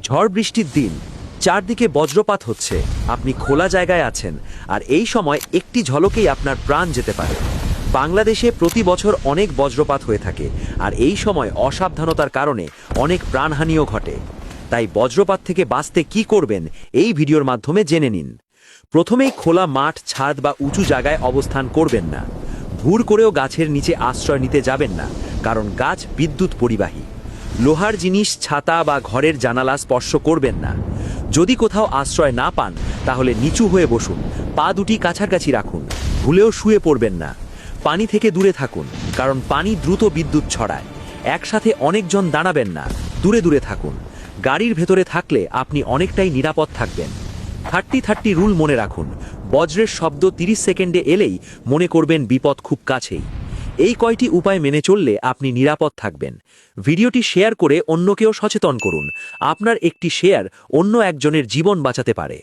ঝড় বৃষ্টির দিন, চারদিকে বজ্রপাত হচ্ছে, আপনি খোলা জায়গায় আছেন, আর এই সময় একটি ঝলকেই আপনার প্রাণ যেতে পারে। বাংলাদেশে প্রতি বছর অনেক বজ্রপাত হয়ে থাকে, আর এই সময় অসাবধানতার কারণে অনেক প্রাণহানিও ঘটে। তাই বজ্রপাত থেকে বাঁচতে কি করবেন এই ভিডিওর মাধ্যমে জেনে নিন। প্রথমেই খোলা মাঠ, ছাদ বা উঁচু জায়গায় অবস্থান করবেন না। ভুর করেও গাছের নিচে আশ্রয় নিতে যাবেন না, কারণ গাছ বিদ্যুৎ পরিবাহী। লোহার জিনিস, ছাতা বা ঘরের জানালা স্পর্শ করবেন না। যদি কোথাও আশ্রয় না পান, তাহলে নিচু হয়ে বসুন, পা দুটি কাছাকাছি রাখুন, ভুলেও শুয়ে পড়বেন না। পানি থেকে দূরে থাকুন, কারণ পানি দ্রুত বিদ্যুৎ ছড়ায়। একসাথে অনেকজন দাঁড়াবেন না, দূরে দূরে থাকুন। গাড়ির ভেতরে থাকলে আপনি অনেকটাই নিরাপদ থাকবেন। 30-30 রুল মনে রাখুন। বজ্রের শব্দ 30 সেকেন্ডে এলেই মনে করবেন বিপদ খুব কাছেই। এই কয়টি উপায় মেনে চললে আপনি নিরাপদ থাকবেন। ভিডিওটি শেয়ার করে অন্যকেও সচেতন করুন। আপনার একটি শেয়ার অন্য একজনের জীবন বাঁচাতে পারে।